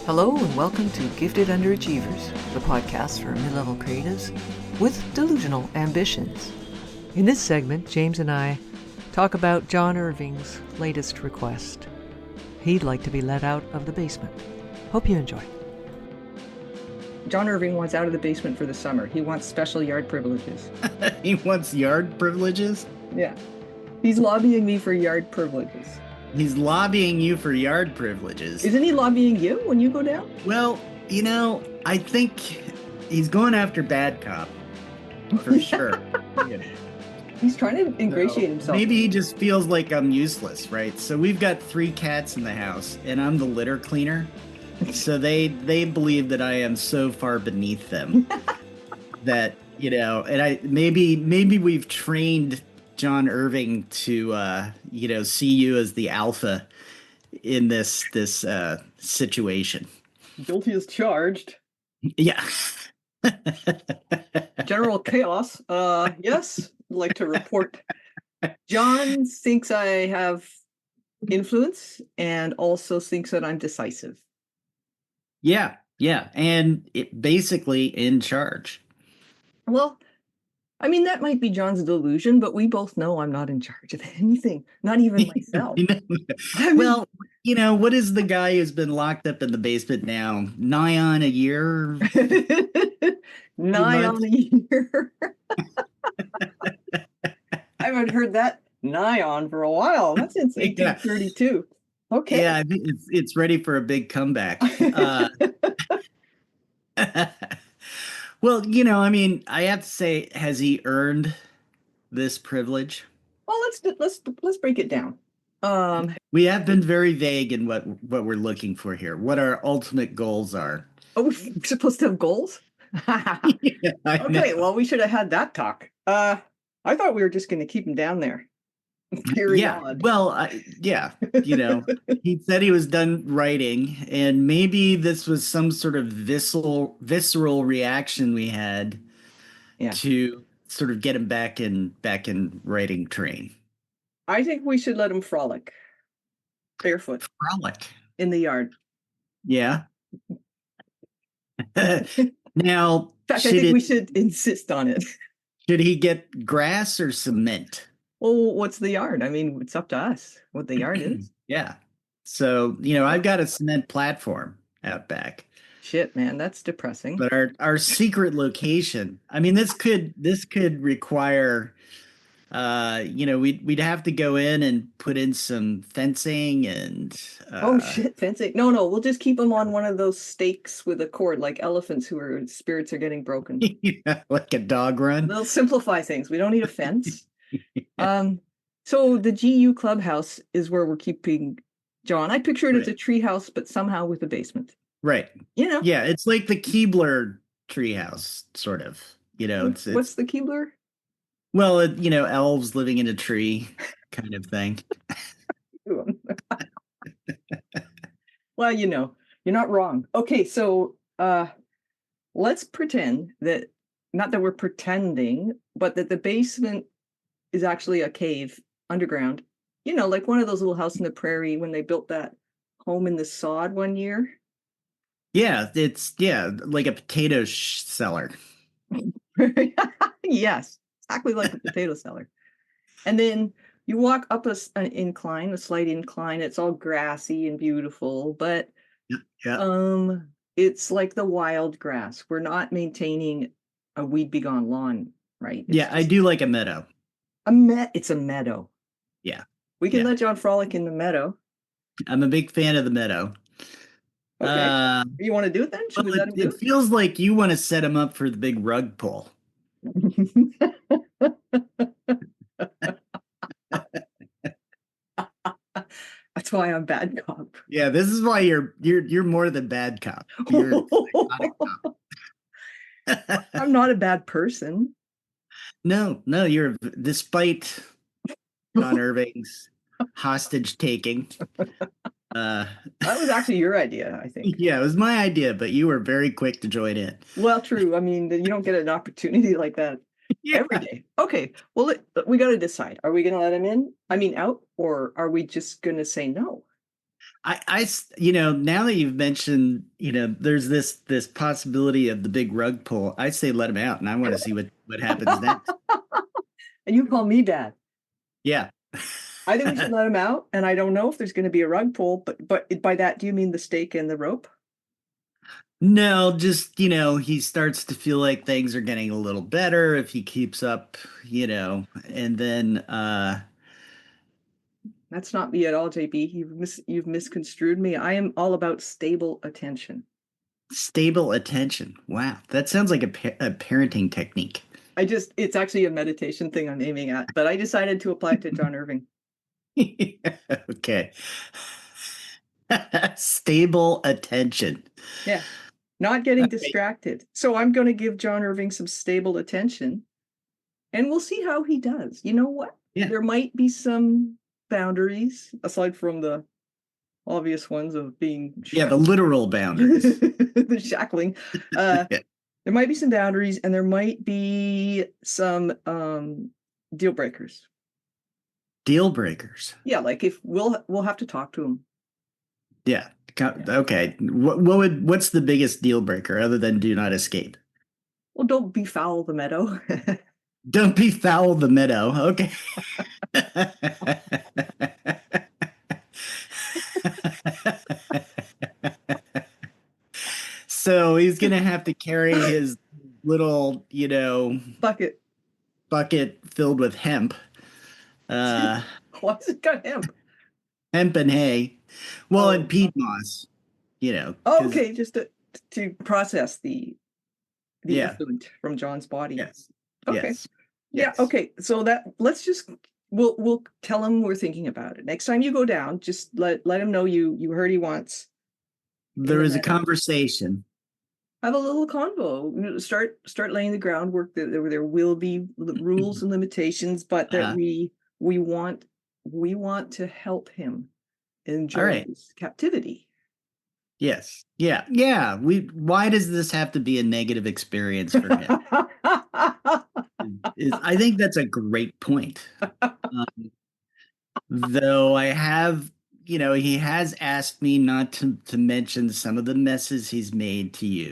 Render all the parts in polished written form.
Hello and welcome to Gifted Underachievers, the podcast for mid-level creatives with delusional ambitions. In this segment, James and I talk about John Irving's latest request. He'd like to be let out of the basement. Hope you enjoy. John Irving wants out of the basement for the summer. He wants special yard privileges. He wants yard privileges? Yeah. He's lobbying me for yard privileges. He's lobbying you for yard privileges. Isn't he lobbying you when you go down? Well, I think he's going after bad cop. For sure. He's trying to ingratiate himself. Maybe he just feels like I'm useless, right? So we've got 3 cats in the house, and I'm the litter cleaner. So they believe that I am so far beneath them that, and maybe we've trained John Irving to, see you as the alpha in this situation. Guilty as charged. Yeah. General chaos. Yes, I'd like to report. John thinks I have influence and also thinks that I'm decisive. Yeah. And basically in charge. Well, I mean, that might be John's delusion, but we both know I'm not in charge of anything, not even myself. Well, what is the guy who's been locked up in the basement now? Nigh on a year? Nigh on a year. I haven't heard that nigh on for a while. That's since 1832. Okay. Yeah, I think it's ready for a big comeback. Well, I have to say, has he earned this privilege? Well, let's break it down. We have been very vague in what we're looking for here, what our ultimate goals are. Oh, we're supposed to have goals? Yeah, okay, well, we should have had that talk. I thought we were just going to keep him down there. Period. Yeah, well, he said he was done writing, and maybe this was some sort of visceral reaction we had to sort of get him back in writing train. I think we should let him frolic, barefoot, in the yard. Yeah. Now, in fact, I think we should insist on it. Should he get grass or cement? Well, what's the yard? I mean, it's up to us what the yard is. Yeah. So, I've got a cement platform out back. Shit, man, that's depressing. But our secret location, I mean, this could require, we'd have to go in and put in some fencing and. Oh, shit, fencing. No, we'll just keep them on one of those stakes with a cord, like elephants whose spirits are getting broken. Yeah, like a dog run. They'll simplify things. We don't need a fence. Yeah. So the GU clubhouse is where we're keeping John. I picture it as a treehouse, but somehow with a basement. Right. Yeah, it's like the Keebler treehouse, sort of. What's the Keebler? Well, elves living in a tree, kind of thing. Well, you're not wrong. Okay, so let's pretend that, not that we're pretending, but that the basement is actually a cave underground. Like one of those little house in the prairie when they built that home in the sod one year. Yeah, it's like a potato cellar. Yes, exactly like a potato cellar. And then you walk up a slight incline. It's all grassy and beautiful, but it's like the wild grass. We're not maintaining a weed begone lawn, right? I do like a meadow. It's a meadow. Yeah. We can let John frolic in the meadow. I'm a big fan of the meadow. Okay. You want to do it then? Should we let him do it? It feels like you want to set him up for the big rug pull. That's why I'm bad cop. Yeah, this is why you're more than bad cop. You're cop. I'm not a bad person. No, you're, despite John Irving's hostage taking. That was actually your idea, I think. Yeah, it was my idea, but you were very quick to join in. Well, true. I mean, you don't get an opportunity like that every day. Okay, well, we got to decide. Are we going to let him in? I mean, out, or are we just going to say no? now that you've mentioned, there's this possibility of the big rug pull. I say let him out, and I want to see what happens next. And you call me dad. Yeah. I think we should let him out, and I don't know if there's going to be a rug pull, but by that, do you mean the stake and the rope? No, just, he starts to feel like things are getting a little better if he keeps up, and then That's not me at all, JB. You've misconstrued me. I am all about stable attention. stable attention. Wow, that sounds like a parenting technique. It's actually a meditation thing I'm aiming at, but I decided to apply it to John Irving. Okay. Stable attention. Yeah. Not getting distracted. So I'm going to give John Irving some stable attention, and we'll see how he does. You know what? Yeah. There might be some boundaries, aside from the obvious ones of being the literal boundaries. the shackling. There might be some boundaries, and there might be some deal breakers. Deal breakers. Yeah, like if we'll have to talk to him. Yeah. Okay. What's the biggest deal breaker other than do not escape? Well, don't befoul the meadow. Don't befoul the meadow. Okay. So he's gonna have to carry his little, bucket filled with hemp. Why's it got hemp? Hemp and hay. Well, and peat moss. Okay, just to process the effluent from John's body. Yes. Okay. Yes. Yeah. Okay. So let's just we'll tell him we're thinking about it. Next time you go down, just let him know you heard he wants. There is a conversation. Have a little convo. Start laying the groundwork that there will be rules and limitations, but that we want to help him enjoy his captivity. Yes. Yeah. Yeah. Why does this have to be a negative experience for him? I think that's a great point. Though I have, he has asked me not to mention some of the messes he's made to you.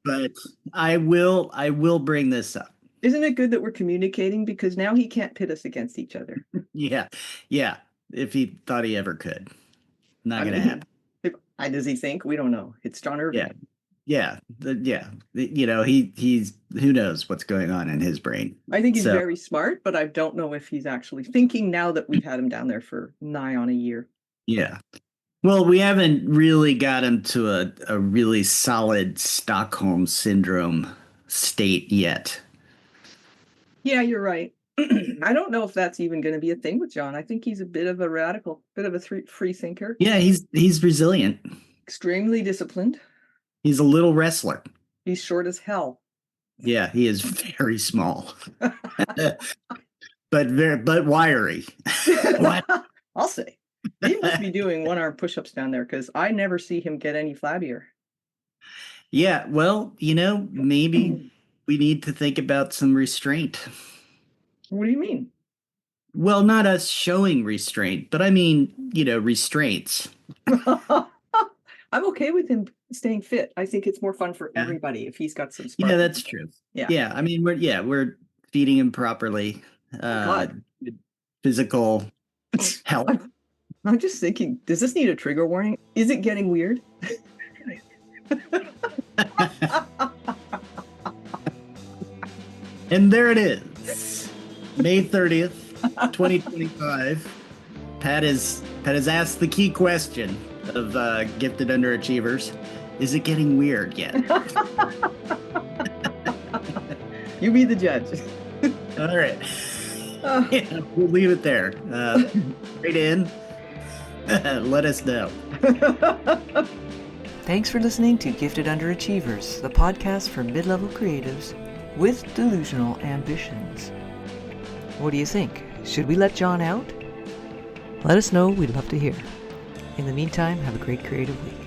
But I will bring this up. Isn't it good that we're communicating? Because now he can't pit us against each other. Yeah. Yeah. If he thought he ever could. Not going to happen. Does he think? We don't know. It's John Irving. Yeah. He's who knows what's going on in his brain. I think he's very smart, but I don't know if he's actually thinking now that we've had him down there for nigh on a year. Yeah. Well, we haven't really got him to a really solid Stockholm syndrome state yet. Yeah, you're right. I don't know if that's even going to be a thing with John. I think he's a bit of a radical, bit of a free thinker. Yeah, he's resilient. Extremely disciplined. He's a little wrestler. He's short as hell. Yeah, he is very small. but wiry. What? I'll say. He must be doing one-arm push-ups down there because I never see him get any flabbier. Yeah, well, maybe we need to think about some restraint. What do you mean? Well, not us showing restraint, but I mean, restraints. I'm okay with him staying fit. I think it's more fun for everybody if he's got some spark. Yeah, that's true. Yeah. I mean, we're feeding him properly. Physical health. I'm just thinking, does this need a trigger warning? Is it getting weird? And there it is. May 30th, 2025. Pat has asked the key question of gifted underachievers. Is it getting weird yet? You be the judge. All right. We'll leave it there. Right in. Let us know. Thanks for listening to Gifted Underachievers, the podcast for mid-level creatives with delusional ambitions. What do you think? Should we let John out? Let us know. We'd love to hear. In the meantime, have a great creative week.